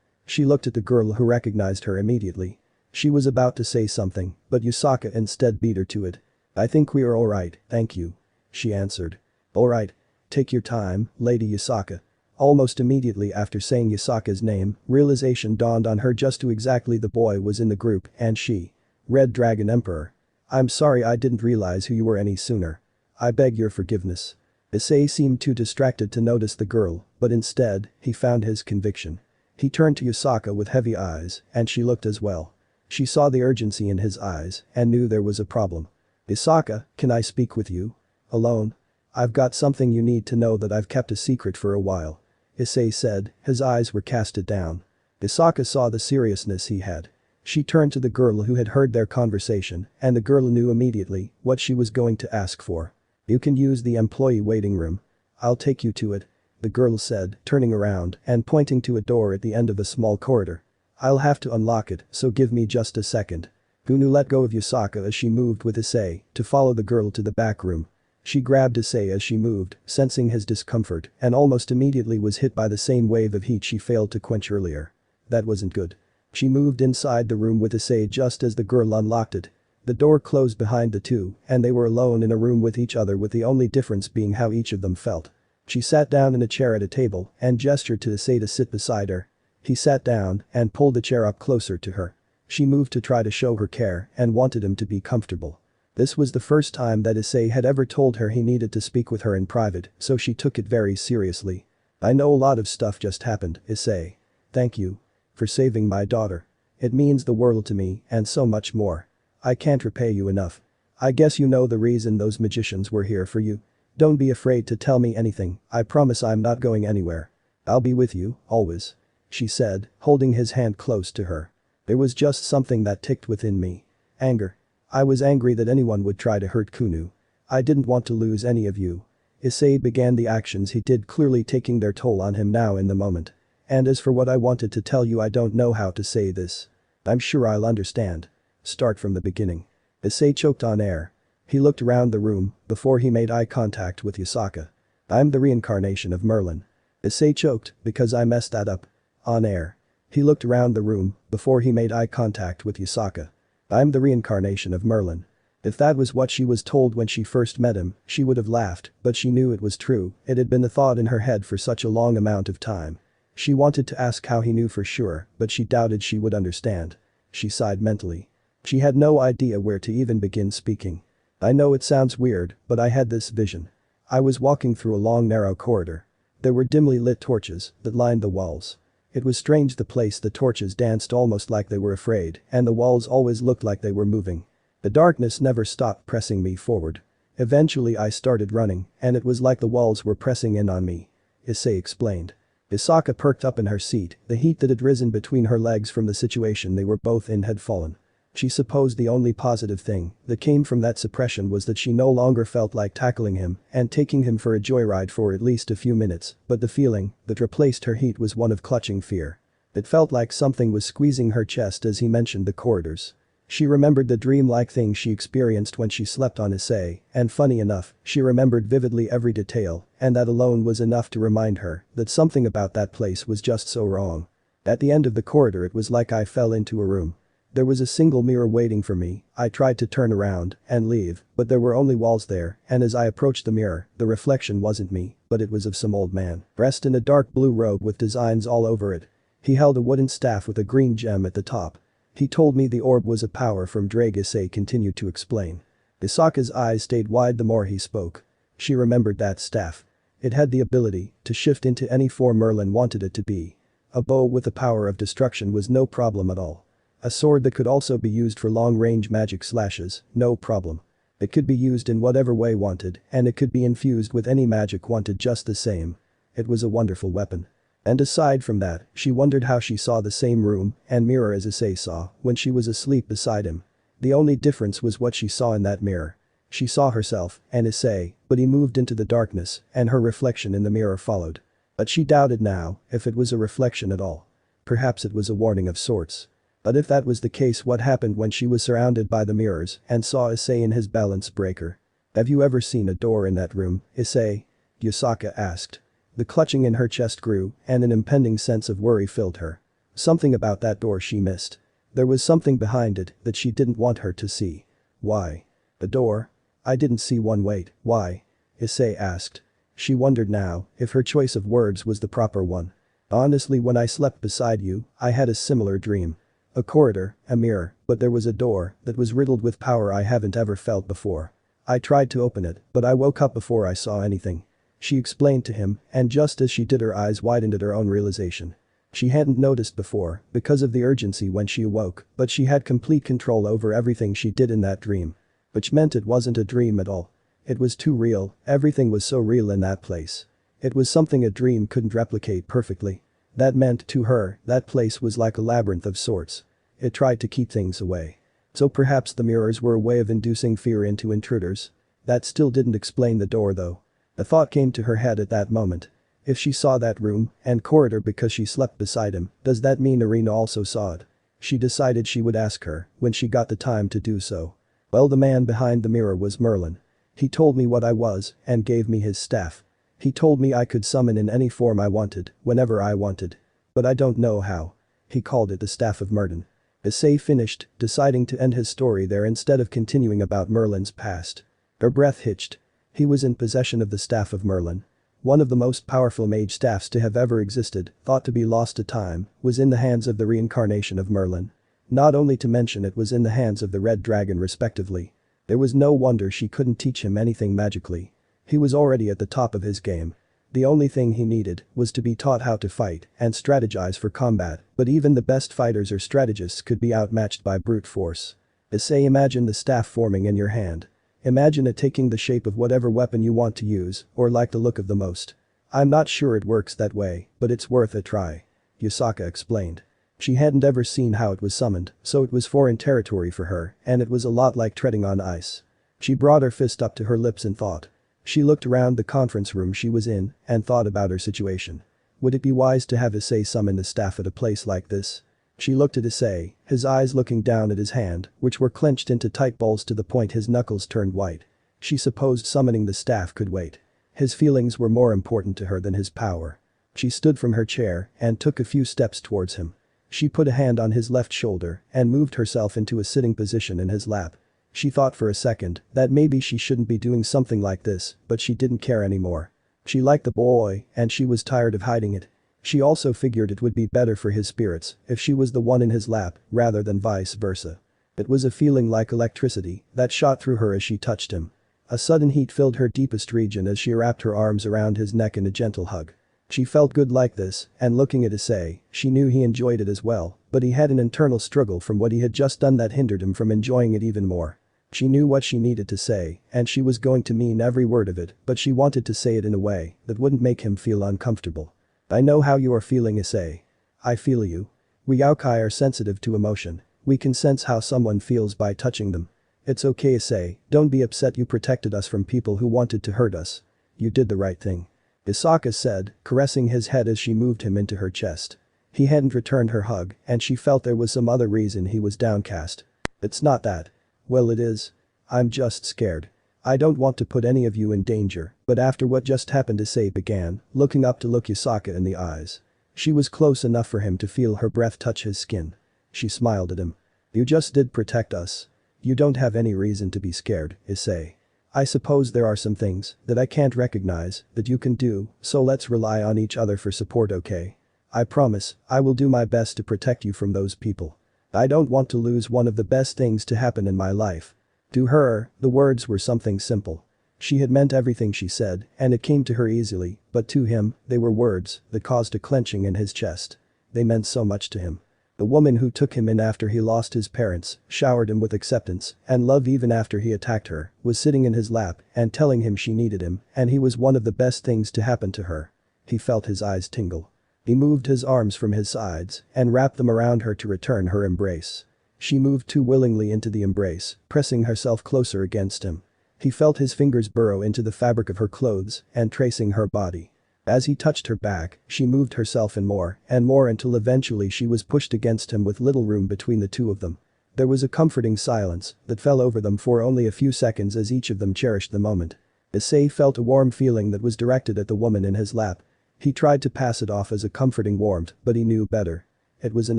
She looked at the girl who recognized her immediately. She was about to say something, but Yusaka instead beat her to it. "I think we are alright, thank you," she answered. "Alright. Take your time, Lady Yusaka." Almost immediately after saying Yusaka's name, realization dawned on her just who exactly the boy was in the group, and she. Red Dragon Emperor. "I'm sorry I didn't realize who you were any sooner. I beg your forgiveness." Issei seemed too distracted to notice the girl, but instead, he found his conviction. He turned to Yusaka with heavy eyes, and she looked as well. She saw the urgency in his eyes and knew there was a problem. "Yusaka, can I speak with you? Alone? I've got something you need to know that I've kept a secret for a while," Issei said, his eyes were casted down. Isaka saw the seriousness he had. She turned to the girl who had heard their conversation, and the girl knew immediately what she was going to ask for. "You can use the employee waiting room. I'll take you to it," the girl said, turning around and pointing to a door at the end of a small corridor. "I'll have to unlock it, so give me just a second." Gunu let go of Yusaka as she moved with Issei to follow the girl to the back room. She grabbed Issei as she moved, sensing his discomfort, and almost immediately was hit by the same wave of heat she failed to quench earlier. That wasn't good. She moved inside the room with Issei just as the girl unlocked it. The door closed behind the two, and they were alone in a room with each other, with the only difference being how each of them felt. She sat down in a chair at a table and gestured to Issei to sit beside her. He sat down and pulled the chair up closer to her. She moved to try to show her care and wanted him to be comfortable. This was the first time that Issei had ever told her he needed to speak with her in private, so she took it very seriously. "I know a lot of stuff just happened, Issei. Thank you for saving my daughter. It means the world to me and so much more. I can't repay you enough. I guess you know the reason those magicians were here for you. Don't be afraid to tell me anything, I promise I'm not going anywhere. I'll be with you, always," she said, holding his hand close to her. "There was just something that ticked within me. Anger. I was angry that anyone would try to hurt Kunu. I didn't want to lose any of you." Issei began the actions he did, clearly taking their toll on him now in the moment. "And as for what I wanted to tell you, I don't know how to say this. I'm sure I'll understand. Start from the beginning." Issei choked on air. He looked around the room before he made eye contact with Yusaka. "I'm the reincarnation of Merlin." Issei choked because I messed that up. On air. He looked around the room before he made eye contact with Yusaka. "I'm the reincarnation of Merlin." If that was what she was told when she first met him, she would have laughed, but she knew it was true. It had been a thought in her head for such a long amount of time. She wanted to ask how he knew for sure, but she doubted she would understand. She sighed mentally. She had no idea where to even begin speaking. "I know it sounds weird, but I had this vision. I was walking through a long narrow corridor. There were dimly lit torches that lined the walls. It was strange, the place the torches danced almost like they were afraid, and the walls always looked like they were moving. The darkness never stopped pressing me forward. Eventually I started running, and it was like the walls were pressing in on me," Issei explained. Isaka perked up in her seat, the heat that had risen between her legs from the situation they were both in had fallen. She supposed the only positive thing that came from that suppression was that she no longer felt like tackling him and taking him for a joyride for at least a few minutes, but the feeling that replaced her heat was one of clutching fear. It felt like something was squeezing her chest as he mentioned the corridors. She remembered the dream-like thing she experienced when she slept on Issei, and funny enough, she remembered vividly every detail, and that alone was enough to remind her that something about that place was just so wrong. At the end of the corridor it was like I fell into a room. There was a single mirror waiting for me. I tried to turn around and leave, but there were only walls there, and as I approached the mirror, the reflection wasn't me, but it was of some old man, dressed in a dark blue robe with designs all over it. He held a wooden staff with a green gem at the top. He told me the orb was a power from Drake, Issei continued to explain. Isaka's eyes stayed wide the more he spoke. She remembered that staff. It had the ability to shift into any form Merlin wanted it to be. A bow with the power of destruction was no problem at all. A sword that could also be used for long-range magic slashes, no problem. It could be used in whatever way wanted, and it could be infused with any magic wanted just the same. It was a wonderful weapon. And aside from that, she wondered how she saw the same room and mirror as Issei saw when she was asleep beside him. The only difference was what she saw in that mirror. She saw herself and Issei, but he moved into the darkness and her reflection in the mirror followed. But she doubted now if it was a reflection at all. Perhaps it was a warning of sorts. But if that was the case, what happened when she was surrounded by the mirrors and saw Issei in his balance breaker? "Have you ever seen a door in that room, Issei?" Yusaka asked. The clutching in her chest grew and an impending sense of worry filled her. Something about that door she missed. There was something behind it that she didn't want her to see. "Why? The door? I didn't see one. Wait, why?" Issei asked. She wondered now if her choice of words was the proper one. "Honestly, when I slept beside you, I had a similar dream. A corridor, a mirror, but there was a door that was riddled with power I haven't ever felt before. I tried to open it, but I woke up before I saw anything," she explained to him, and just as she did her eyes widened at her own realization. She hadn't noticed before because of the urgency when she awoke, but she had complete control over everything she did in that dream. Which meant it wasn't a dream at all. It was too real, everything was so real in that place. It was something a dream couldn't replicate perfectly. That meant, to her, that place was like a labyrinth of sorts. It tried to keep things away. So perhaps the mirrors were a way of inducing fear into intruders? That still didn't explain the door though. A thought came to her head at that moment. If she saw that room and corridor because she slept beside him, does that mean Irina also saw it? She decided she would ask her when she got the time to do so. Well, the man behind the mirror was Merlin. He told me what I was and gave me his staff. He told me I could summon in any form I wanted, whenever I wanted. But I don't know how. He called it the Staff of Merlin. Issei finished, deciding to end his story there instead of continuing about Merlin's past. Her breath hitched. He was in possession of the Staff of Merlin. One of the most powerful mage staffs to have ever existed, thought to be lost to time, was in the hands of the reincarnation of Merlin. Not only to mention it was in the hands of the Red Dragon respectively. There was no wonder she couldn't teach him anything magically. He was already at the top of his game. The only thing he needed was to be taught how to fight and strategize for combat, but even the best fighters or strategists could be outmatched by brute force. Issei, imagine the staff forming in your hand. Imagine it taking the shape of whatever weapon you want to use or like the look of the most. I'm not sure it works that way, but it's worth a try. Yusaka explained. She hadn't ever seen how it was summoned, so it was foreign territory for her, and it was a lot like treading on ice. She brought her fist up to her lips in thought. She looked around the conference room she was in and thought about her situation. Would it be wise to have Issei summon the staff at a place like this? She looked at Issei, his eyes looking down at his hand, which were clenched into tight balls to the point his knuckles turned white. She supposed summoning the staff could wait. His feelings were more important to her than his power. She stood from her chair and took a few steps towards him. She put a hand on his left shoulder and moved herself into a sitting position in his lap. She thought for a second that maybe she shouldn't be doing something like this, but she didn't care anymore. She liked the boy and she was tired of hiding it. She also figured it would be better for his spirits if she was the one in his lap rather than vice versa. It was a feeling like electricity that shot through her as she touched him. A sudden heat filled her deepest region as she wrapped her arms around his neck in a gentle hug. She felt good like this, and looking at Issei, she knew he enjoyed it as well, but he had an internal struggle from what he had just done that hindered him from enjoying it even more. She knew what she needed to say, and she was going to mean every word of it, but she wanted to say it in a way that wouldn't make him feel uncomfortable. I know how you are feeling, Issei. I feel you. We Yokai are sensitive to emotion. We can sense how someone feels by touching them. It's okay, Issei, don't be upset, you protected us from people who wanted to hurt us. You did the right thing. Yusaka said, caressing his head as she moved him into her chest. He hadn't returned her hug, and she felt there was some other reason he was downcast. It's not that. Well, it is. I'm just scared. I don't want to put any of you in danger, but after what just happened, Issei began, looking up to look Yusaka in the eyes. She was close enough for him to feel her breath touch his skin. She smiled at him. You just did protect us. You don't have any reason to be scared, Issei. I suppose there are some things that I can't recognize that you can do, so let's rely on each other for support, okay? I promise, I will do my best to protect you from those people. I don't want to lose one of the best things to happen in my life. To her, the words were something simple. She had meant everything she said, and it came to her easily, but to him, they were words that caused a clenching in his chest. They meant so much to him. The woman who took him in after he lost his parents, showered him with acceptance and love even after he attacked her, was sitting in his lap and telling him she needed him, and he was one of the best things to happen to her. He felt his eyes tingle. He moved his arms from his sides and wrapped them around her to return her embrace. She moved too willingly into the embrace, pressing herself closer against him. He felt his fingers burrow into the fabric of her clothes and tracing her body. As he touched her back, she moved herself in more and more until eventually she was pushed against him with little room between the two of them. There was a comforting silence that fell over them for only a few seconds as each of them cherished the moment. Issei felt a warm feeling that was directed at the woman in his lap. He tried to pass it off as a comforting warmth, but he knew better. It was an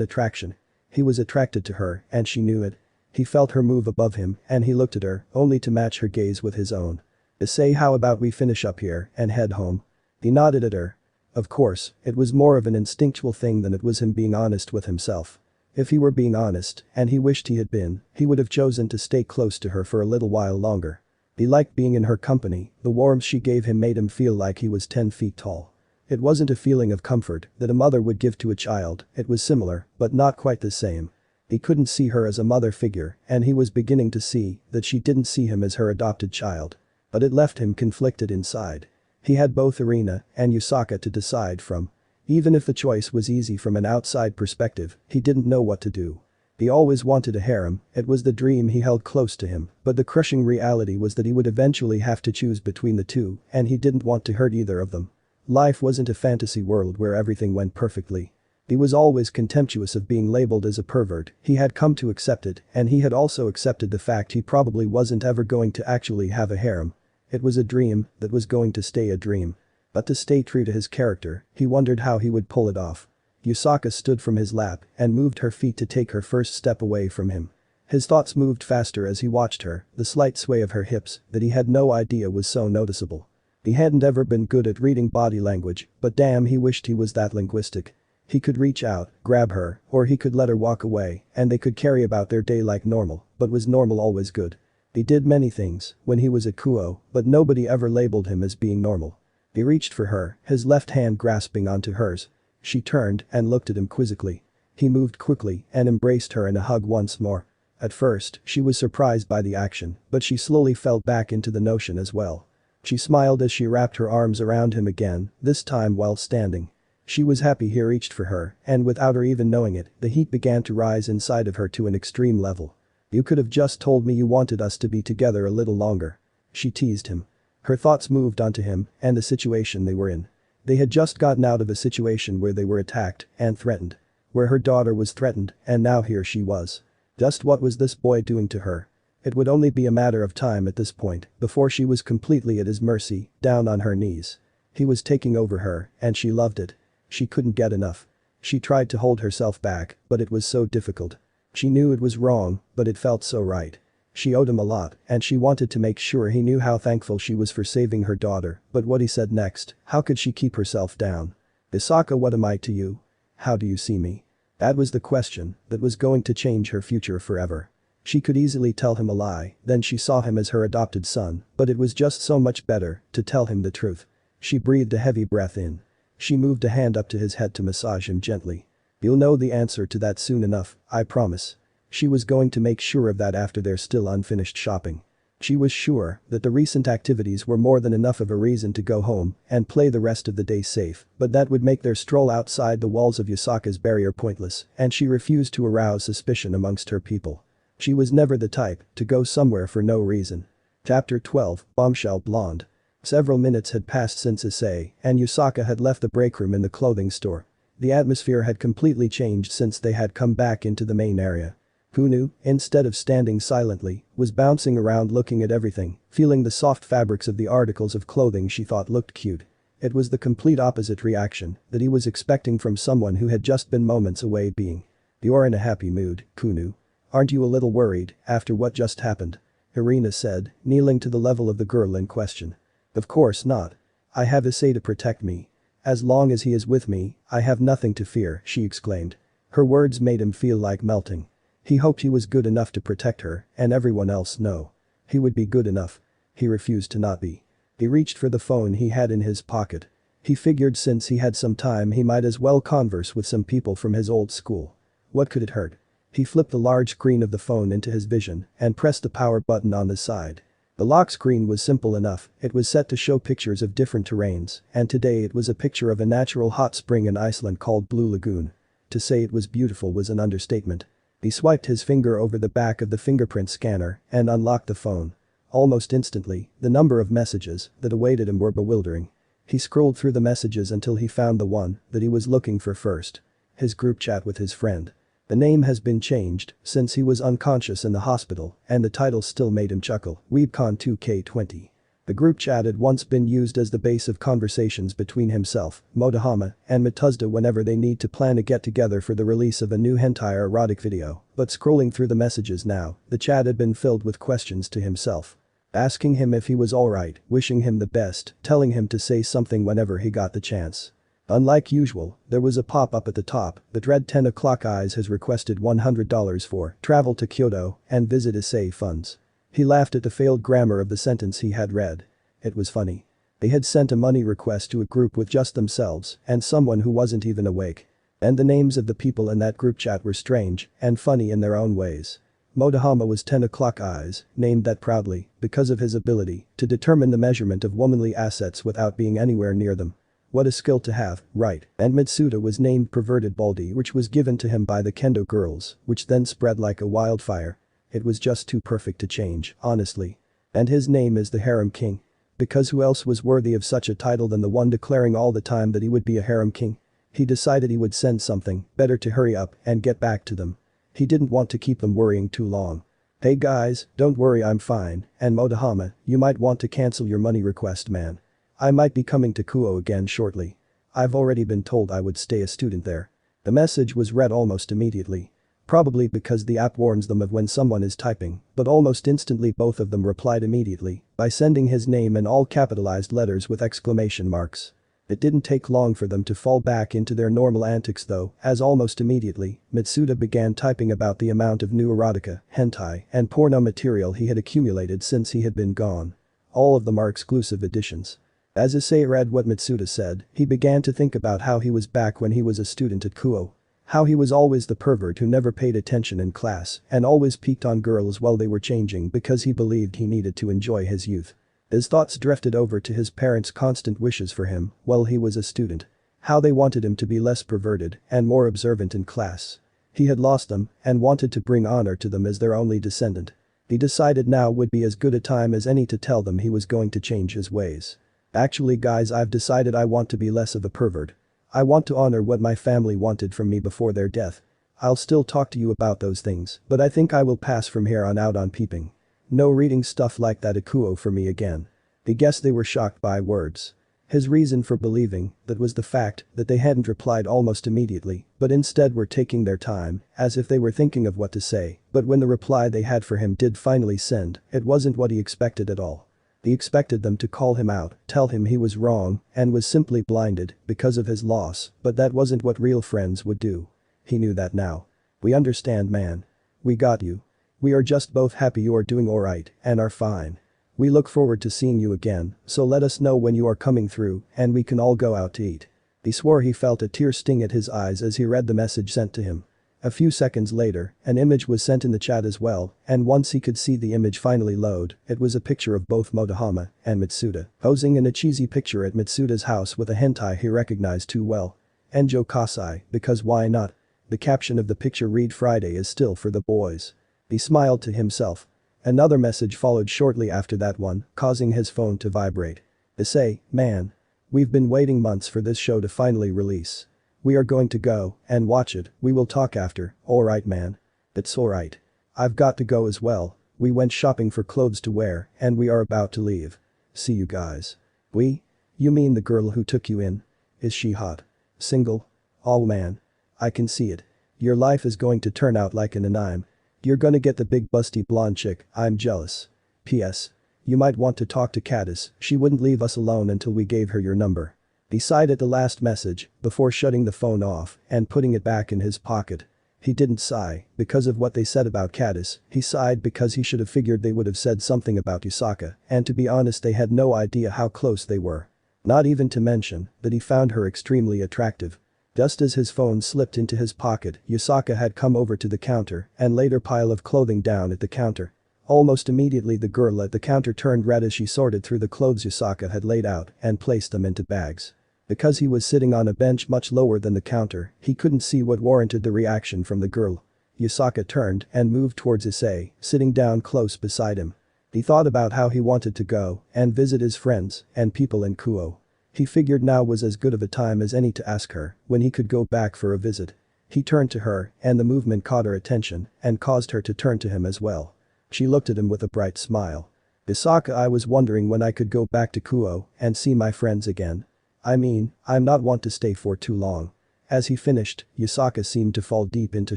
attraction. He was attracted to her, and she knew it. He felt her move above him, and he looked at her, only to match her gaze with his own. Issei, how about we finish up here and head home? He nodded at her. Of course, it was more of an instinctual thing than it was him being honest with himself. If he were being honest, and he wished he had been, he would have chosen to stay close to her for a little while longer. He liked being in her company, the warmth she gave him made him feel like he was 10 feet tall. It wasn't a feeling of comfort that a mother would give to a child, it was similar, but not quite the same. He couldn't see her as a mother figure, and he was beginning to see that she didn't see him as her adopted child. But it left him conflicted inside. He had both Irina and Yusaka to decide from. Even if the choice was easy from an outside perspective, he didn't know what to do. He always wanted a harem, it was the dream he held close to him, but the crushing reality was that he would eventually have to choose between the two, and he didn't want to hurt either of them. Life wasn't a fantasy world where everything went perfectly. He was always contemptuous of being labeled as a pervert, he had come to accept it, and he had also accepted the fact he probably wasn't ever going to actually have a harem. It was a dream that was going to stay a dream. But to stay true to his character, he wondered how he would pull it off. Yusaka stood from his lap and moved her feet to take her first step away from him. His thoughts moved faster as he watched her, the slight sway of her hips that he had no idea was so noticeable. He hadn't ever been good at reading body language, but damn he wished he was that linguistic. He could reach out, grab her, or he could let her walk away, and they could carry about their day like normal, but was normal always good? He did many things when he was at Kuo, but nobody ever labeled him as being normal. He reached for her, his left hand grasping onto hers. She turned and looked at him quizzically. He moved quickly and embraced her in a hug once more. At first, she was surprised by the action, but she slowly fell back into the notion as well. She smiled as she wrapped her arms around him again, this time while standing. She was happy he reached for her, and without her even knowing it, the heat began to rise inside of her to an extreme level. "You could have just told me you wanted us to be together a little longer." She teased him. Her thoughts moved onto him and the situation they were in. They had just gotten out of a situation where they were attacked and threatened. Where her daughter was threatened, and now here she was. Just what was this boy doing to her? It would only be a matter of time at this point before she was completely at his mercy, down on her knees. He was taking over her, and she loved it. She couldn't get enough. She tried to hold herself back, but it was so difficult. She knew it was wrong, but it felt so right. She owed him a lot, and she wanted to make sure he knew how thankful she was for saving her daughter, but what he said next, how could she keep herself down? "Isaka, what am I to you? How do you see me?" That was the question that was going to change her future forever. She could easily tell him a lie, then she saw him as her adopted son, but it was just so much better to tell him the truth. She breathed a heavy breath in. She moved a hand up to his head to massage him gently. "You'll know the answer to that soon enough, I promise." She was going to make sure of that after their still unfinished shopping. She was sure that the recent activities were more than enough of a reason to go home and play the rest of the day safe, but that would make their stroll outside the walls of Yusaka's barrier pointless, and she refused to arouse suspicion amongst her people. She was never the type to go somewhere for no reason. Chapter 12, Bombshell Blonde. Several minutes had passed since Issei and Yusaka had left the break room in the clothing store. The atmosphere had completely changed since they had come back into the main area. Kunu, instead of standing silently, was bouncing around looking at everything, feeling the soft fabrics of the articles of clothing she thought looked cute. It was the complete opposite reaction that he was expecting from someone who had just been moments away being. "You're in a happy mood, Kunu. Aren't you a little worried after what just happened?" Irina said, kneeling to the level of the girl in question. "Of course not. I have Issei to protect me. As long as he is with me, I have nothing to fear," she exclaimed. Her words made him feel like melting. He hoped he was good enough to protect her and everyone else no. He would be good enough. He refused to not be. He reached for the phone he had in his pocket. He figured since he had some time he might as well converse with some people from his old school. What could it hurt? He flipped the large screen of the phone into his vision and pressed the power button on the side. The lock screen was simple enough, it was set to show pictures of different terrains, and today it was a picture of a natural hot spring in Iceland called Blue Lagoon. To say it was beautiful was an understatement. He swiped his finger over the back of the fingerprint scanner and unlocked the phone. Almost instantly, the number of messages that awaited him were bewildering. He scrolled through the messages until he found the one that he was looking for first. His group chat with his friend. The name has been changed since he was unconscious in the hospital, and the title still made him chuckle, WeebCon 2K20. The group chat had once been used as the base of conversations between himself, Motohama, and Matuzda whenever they need to plan a get-together for the release of a new hentai or erotic video, but scrolling through the messages now, the chat had been filled with questions to himself. Asking him if he was alright, wishing him the best, telling him to say something whenever he got the chance. Unlike usual, there was a pop-up at the top that read 10 o'clock eyes has requested $100 for travel to Kyoto and visit Issei funds. He laughed at the failed grammar of the sentence he had read. It was funny. They had sent a money request to a group with just themselves and someone who wasn't even awake. And the names of the people in that group chat were strange and funny in their own ways. Motohama was 10 o'clock eyes, named that proudly because of his ability to determine the measurement of womanly assets without being anywhere near them. What a skill to have, right? And Mitsuda was named Perverted Baldy, which was given to him by the Kendo girls, which then spread like a wildfire. It was just too perfect to change, honestly. And his name is the Harem King. Because who else was worthy of such a title than the one declaring all the time that he would be a Harem King? He decided he would send something, better to hurry up and get back to them. He didn't want to keep them worrying too long. Hey guys, don't worry, I'm fine, and Motohama, you might want to cancel your money request, man. I might be coming to Kuo again shortly. I've already been told I would stay a student there. The message was read almost immediately. Probably because the app warns them of when someone is typing, but almost instantly both of them replied immediately by sending his name in all capitalized letters with exclamation marks. It didn't take long for them to fall back into their normal antics though, as almost immediately, Mitsuda began typing about the amount of new erotica, hentai, and porno material he had accumulated since he had been gone. All of them are exclusive editions. As Issei read what Mitsuda said, he began to think about how he was back when he was a student at Kuo. How he was always the pervert who never paid attention in class and always peeked on girls while they were changing because he believed he needed to enjoy his youth. His thoughts drifted over to his parents' constant wishes for him while he was a student. How they wanted him to be less perverted and more observant in class. He had lost them and wanted to bring honor to them as their only descendant. He decided now would be as good a time as any to tell them he was going to change his ways. Actually guys, I've decided I want to be less of a pervert. I want to honor what my family wanted from me before their death. I'll still talk to you about those things, but I think I will pass from here on out on peeping. No reading stuff like that at Kuo for me again. He guessed they were shocked by words. His reason for believing that was the fact that they hadn't replied almost immediately, but instead were taking their time, as if they were thinking of what to say, but when the reply they had for him did finally send, it wasn't what he expected at all. He expected them to call him out, tell him he was wrong, and was simply blinded because of his loss, but that wasn't what real friends would do. He knew that now. We understand, man. We got you. We are just both happy you are doing alright and are fine. We look forward to seeing you again, so let us know when you are coming through and we can all go out to eat. He swore he felt a tear sting at his eyes as he read the message sent to him. A few seconds later, an image was sent in the chat as well, and once he could see the image finally load, it was a picture of both Motohama and Mitsuda, posing in a cheesy picture at Mitsuda's house with a hentai he recognized too well. Enjo Kasai, because why not? The caption of the picture read Friday is still for the boys. He smiled to himself. Another message followed shortly after that one, causing his phone to vibrate. Issei, man. We've been waiting months for this show to finally release. We are going to go and watch it, we will talk after, alright man. It's alright. I've got to go as well, we went shopping for clothes to wear and we are about to leave. See you guys. We? You mean the girl who took you in? Is she hot? Single? Oh man. I can see it. Your life is going to turn out like an anime. You're gonna get the big busty blonde chick, I'm jealous. P.S. You might want to talk to Caddis, she wouldn't leave us alone until we gave her your number. He sighed at the last message before shutting the phone off and putting it back in his pocket. He didn't sigh because of what they said about Caddis, he sighed because he should have figured they would have said something about Yusaka, and to be honest they had no idea how close they were. Not even to mention that he found her extremely attractive. Just as his phone slipped into his pocket, Yusaka had come over to the counter and laid her pile of clothing down at the counter. Almost immediately the girl at the counter turned red as she sorted through the clothes Yusaka had laid out and placed them into bags. Because he was sitting on a bench much lower than the counter, he couldn't see what warranted the reaction from the girl. Yusaka turned and moved towards Issei, sitting down close beside him. He thought about how he wanted to go and visit his friends and people in Kuo. He figured now was as good of a time as any to ask her when he could go back for a visit. He turned to her and the movement caught her attention and caused her to turn to him as well. She looked at him with a bright smile. Yusaka, I was wondering when I could go back to Kuo and see my friends again. I mean, I'm not want to stay for too long. As he finished, Yusaka seemed to fall deep into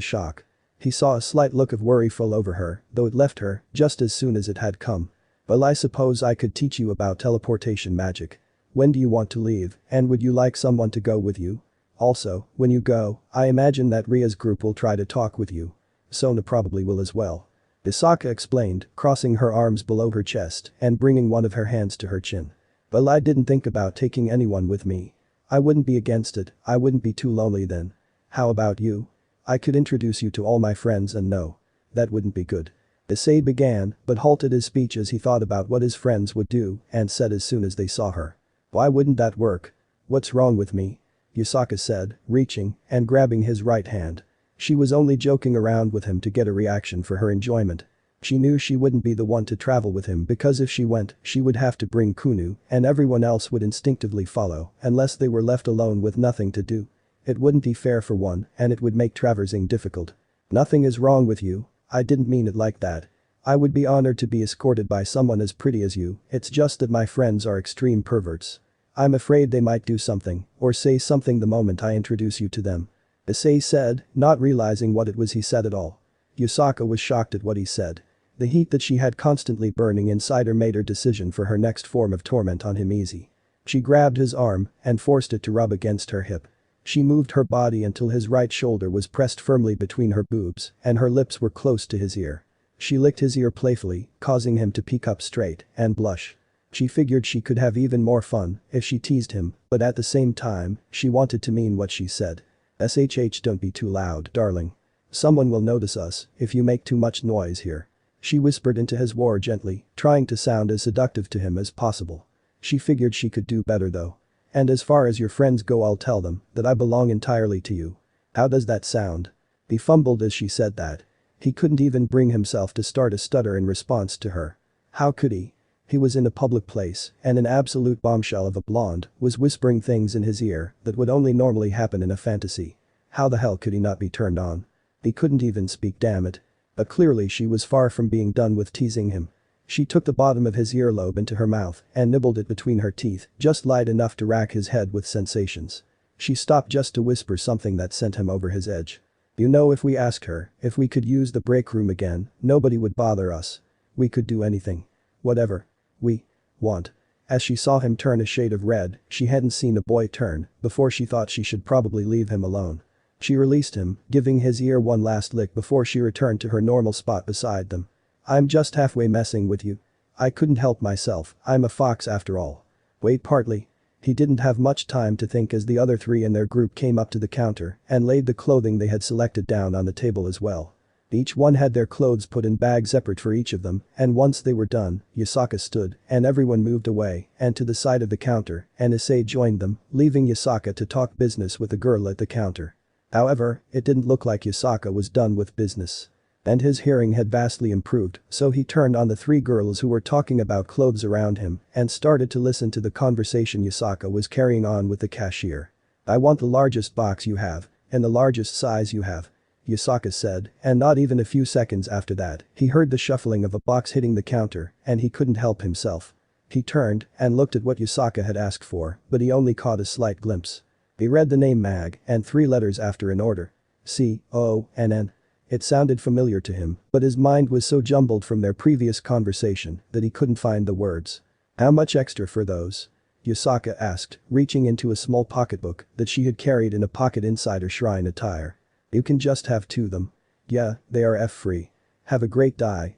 shock. He saw a slight look of worry fall over her, though it left her just as soon as it had come. Well, I suppose I could teach you about teleportation magic. When do you want to leave, and would you like someone to go with you? Also, when you go, I imagine that Ria's group will try to talk with you. Sona probably will as well. Yusaka explained, crossing her arms below her chest and bringing one of her hands to her chin. Well, I didn't think about taking anyone with me. I wouldn't be against it, I wouldn't be too lonely then. How about you? I could introduce you to all my friends and no. That wouldn't be good. Issei began, but halted his speech as he thought about what his friends would do and said as soon as they saw her. Why wouldn't that work? What's wrong with me? Yusaka said, reaching and grabbing his right hand. She was only joking around with him to get a reaction for her enjoyment. She knew she wouldn't be the one to travel with him because if she went, she would have to bring Kunu and everyone else would instinctively follow unless they were left alone with nothing to do. It wouldn't be fair for one and it would make traversing difficult. Nothing is wrong with you. I didn't mean it like that. I would be honored to be escorted by someone as pretty as you, it's just that my friends are extreme perverts. I'm afraid they might do something or say something the moment I introduce you to them. Issei said, not realizing what it was he said at all. Yusaka was shocked at what he said. The heat that she had constantly burning inside her made her decision for her next form of torment on him easy. She grabbed his arm and forced it to rub against her hip. She moved her body until his right shoulder was pressed firmly between her boobs and her lips were close to his ear. She licked his ear playfully, causing him to peek up straight and blush. She figured she could have even more fun if she teased him, but at the same time, she wanted to mean what she said. SHH, don't be too loud, darling. Someone will notice us if you make too much noise here. She whispered into his ear gently, trying to sound as seductive to him as possible. She figured she could do better though. And as far as your friends go, I'll tell them that I belong entirely to you. How does that sound? He fumbled as she said that. He couldn't even bring himself to start a stutter in response to her. How could he? He was in a public place and an absolute bombshell of a blonde was whispering things in his ear that would only normally happen in a fantasy. How the hell could he not be turned on? He couldn't even speak, damn it. But clearly she was far from being done with teasing him. She took the bottom of his earlobe into her mouth and nibbled it between her teeth, just light enough to rack his head with sensations. She stopped just to whisper something that sent him over his edge. You know, if we asked her if we could use the break room again, nobody would bother us. We could do anything. Whatever. We want. As she saw him turn a shade of red, she hadn't seen a boy turn before she thought she should probably leave him alone. She released him, giving his ear one last lick before she returned to her normal spot beside them. I'm just halfway messing with you. I couldn't help myself, I'm a fox after all. Wait, partly. He didn't have much time to think as the other three in their group came up to the counter and laid the clothing they had selected down on the table as well. Each one had their clothes put in bags separate for each of them, and once they were done, Yusaka stood and everyone moved away and to the side of the counter and Issei joined them, leaving Yusaka to talk business with the girl at the counter. However, it didn't look like Yusaka was done with business. And his hearing had vastly improved, so he turned on the three girls who were talking about clothes around him and started to listen to the conversation Yusaka was carrying on with the cashier. I want the largest box you have, and the largest size you have. Yusaka said, and not even a few seconds after that, he heard the shuffling of a box hitting the counter and he couldn't help himself. He turned and looked at what Yusaka had asked for, but he only caught a slight glimpse. He read the name Mag and 3 letters after in order. C-O-N-N. It sounded familiar to him, but his mind was so jumbled from their previous conversation that he couldn't find the words. How much extra for those? Yusaka asked, reaching into a small pocketbook that she had carried in a pocket inside her shrine attire. You can just have 2 of them. Yeah, they are F-free. Have a great day.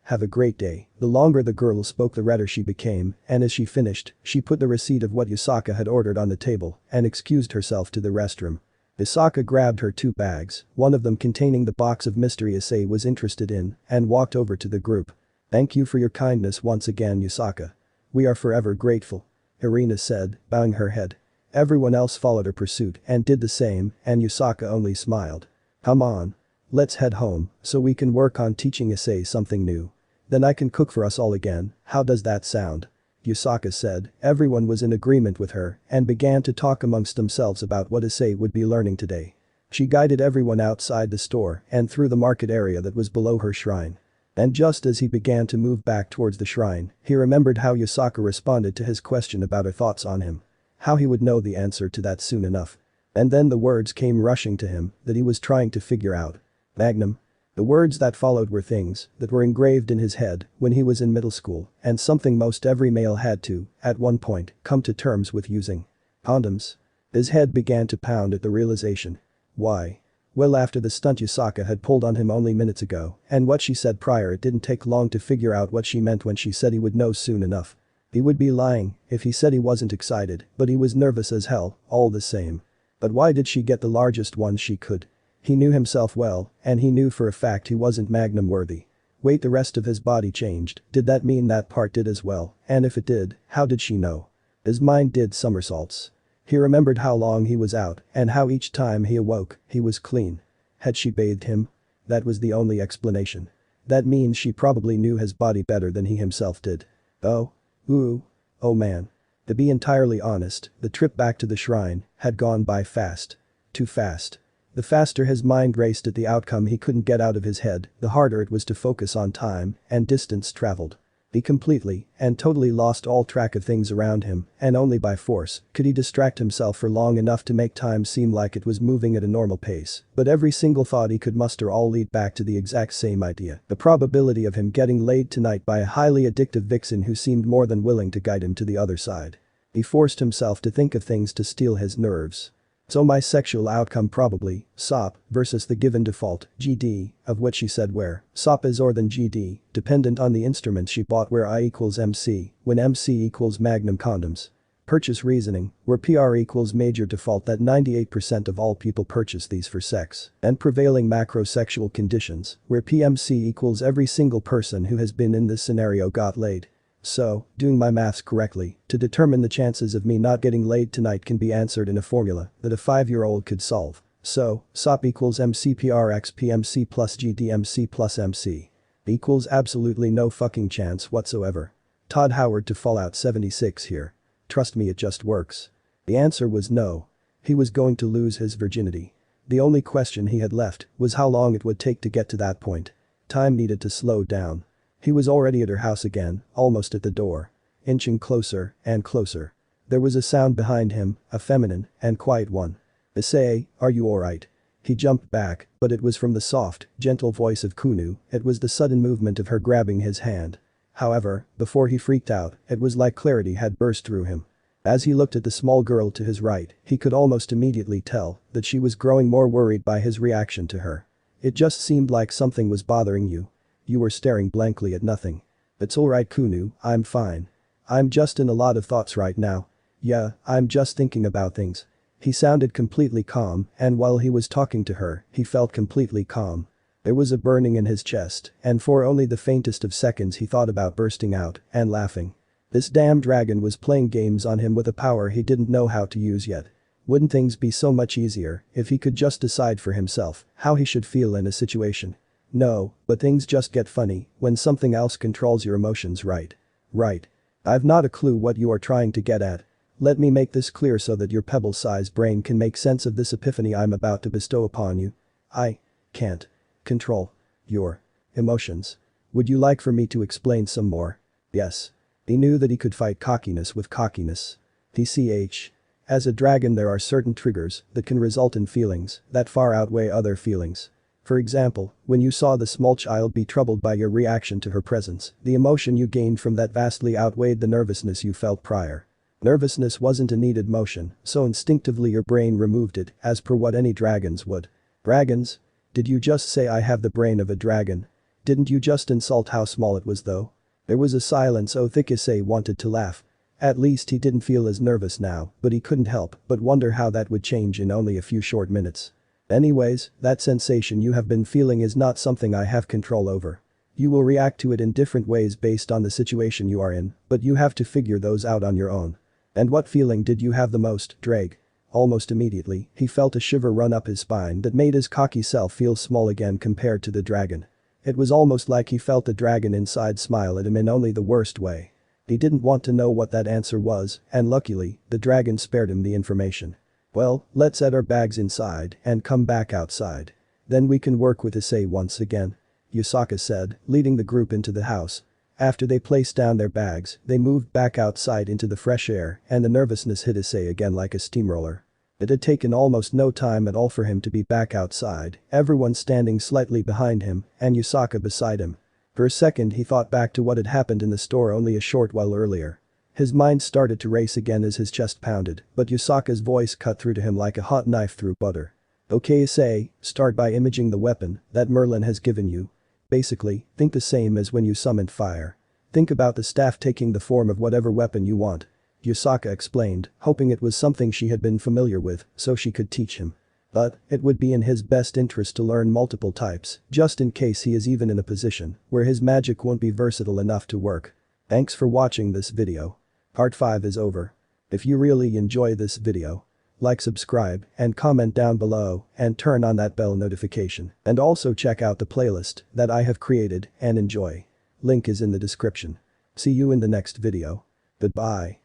Have a great day. The longer the girl spoke the redder she became, and as she finished, she put the receipt of what Yusaka had ordered on the table and excused herself to the restroom. Yusaka grabbed her 2 bags, one of them containing the box of mystery Issei was interested in, and walked over to the group. Thank you for your kindness once again, Yusaka. We are forever grateful. Irina said, bowing her head. Everyone else followed her pursuit and did the same, and Yusaka only smiled. Come on. Let's head home so we can work on teaching Issei something new. Then I can cook for us all again, how does that sound? Yusaka said. Everyone was in agreement with her and began to talk amongst themselves about what Issei would be learning today. She guided everyone outside the store and through the market area that was below her shrine. And just as he began to move back towards the shrine, he remembered how Yusaka responded to his question about her thoughts on him. How he would know the answer to that soon enough. And then the words came rushing to him that he was trying to figure out. Magnum. The words that followed were things that were engraved in his head when he was in middle school and something most every male had to, at one point, come to terms with using. Condoms. His head began to pound at the realization. Why? Well, after the stunt Yusaka had pulled on him only minutes ago and what she said prior, it didn't take long to figure out what she meant when she said he would know soon enough. He would be lying if he said he wasn't excited, but he was nervous as hell, all the same. But why did she get the largest one she could? He knew himself well, and he knew for a fact he wasn't Magnum worthy. Wait, the rest of his body changed, did that mean that part did as well, and if it did, how did she know? His mind did somersaults. He remembered how long he was out and how each time he awoke, he was clean. Had she bathed him? That was the only explanation. That means she probably knew his body better than he himself did. Oh. Ooh. Oh man. To be entirely honest, the trip back to the shrine had gone by fast. Too fast. The faster his mind raced at the outcome he couldn't get out of his head, the harder it was to focus on time and distance traveled. He completely and totally lost all track of things around him, and only by force could he distract himself for long enough to make time seem like it was moving at a normal pace, but every single thought he could muster all lead back to the exact same idea, the probability of him getting laid tonight by a highly addictive vixen who seemed more than willing to guide him to the other side. He forced himself to think of things to steel his nerves. So my sexual outcome probably, SOP, versus the given default, GD, of which she said where, SOP is or than GD, dependent on the instruments she bought where I equals MC, when MC equals Magnum condoms. Purchase reasoning, where PR equals major default that 98% of all people purchase these for sex, and prevailing macrosexual conditions, where PMC equals every single person who has been in this scenario got laid. So, doing my maths correctly, to determine the chances of me not getting laid tonight can be answered in a formula that a 5-year-old could solve. So, SOP equals MCPRX PMC plus GDMC plus MC. Equals absolutely no fucking chance whatsoever. Todd Howard to Fallout 76 here. Trust me, it just works. The answer was no. He was going to lose his virginity. The only question he had left was how long it would take to get to that point. Time needed to slow down. He was already at her house again, almost at the door. Inching closer and closer. There was a sound behind him, a feminine and quiet one. Issei, are you alright? He jumped back, but it was from the soft, gentle voice of Kunu, it was the sudden movement of her grabbing his hand. However, before he freaked out, it was like clarity had burst through him. As he looked at the small girl to his right, he could almost immediately tell that she was growing more worried by his reaction to her. It just seemed like something was bothering you. You were staring blankly at nothing. It's alright Kunu, I'm fine. I'm just in a lot of thoughts right now. Yeah, I'm just thinking about things. He sounded completely calm, and while he was talking to her, he felt completely calm. There was a burning in his chest, and for only the faintest of seconds he thought about bursting out and laughing. This damn dragon was playing games on him with a power he didn't know how to use yet. Wouldn't things be so much easier if he could just decide for himself how he should feel in a situation? No, but things just get funny when something else controls your emotions, right? Right. I've not a clue what you are trying to get at. Let me make this clear so that your pebble-sized brain can make sense of this epiphany I'm about to bestow upon you. I can't control your emotions. Would you like for me to explain some more? Yes. He knew that he could fight cockiness with cockiness. TCH. As a dragon there are certain triggers that can result in feelings that far outweigh other feelings. For example, when you saw the small child be troubled by your reaction to her presence, the emotion you gained from that vastly outweighed the nervousness you felt prior. Nervousness wasn't a needed motion, so instinctively your brain removed it, as per what any dragons would. Dragons? Did you just say I have the brain of a dragon? Didn't you just insult how small it was though? There was a silence so thick Issei wanted to laugh. At least he didn't feel as nervous now, but he couldn't help but wonder how that would change in only a few short minutes. Anyways, that sensation you have been feeling is not something I have control over. You will react to it in different ways based on the situation you are in, but you have to figure those out on your own. And what feeling did you have the most, Drake? Almost immediately, he felt a shiver run up his spine that made his cocky self feel small again compared to the dragon. It was almost like he felt the dragon inside smile at him in only the worst way. He didn't want to know what that answer was, and luckily, the dragon spared him the information. Well, let's add our bags inside and come back outside. Then we can work with Issei once again. Yusaka said, leading the group into the house. After they placed down their bags, they moved back outside into the fresh air and the nervousness hit Issei again like a steamroller. It had taken almost no time at all for him to be back outside, everyone standing slightly behind him and Yusaka beside him. For a second he thought back to what had happened in the store only a short while earlier. His mind started to race again as his chest pounded, but Yusaka's voice cut through to him like a hot knife through butter. Okay Issei, start by imaging the weapon that Merlin has given you. Basically, think the same as when you summoned fire. Think about the staff taking the form of whatever weapon you want. Yusaka explained, hoping it was something she had been familiar with so she could teach him. But it would be in his best interest to learn multiple types, just in case he is even in a position where his magic won't be versatile enough to work. Thanks for watching this video. Part 5 is over. If you really enjoy this video, like, subscribe, and comment down below and turn on that bell notification. And also check out the playlist that I have created and enjoy. Link is in the description. See you in the next video. Goodbye.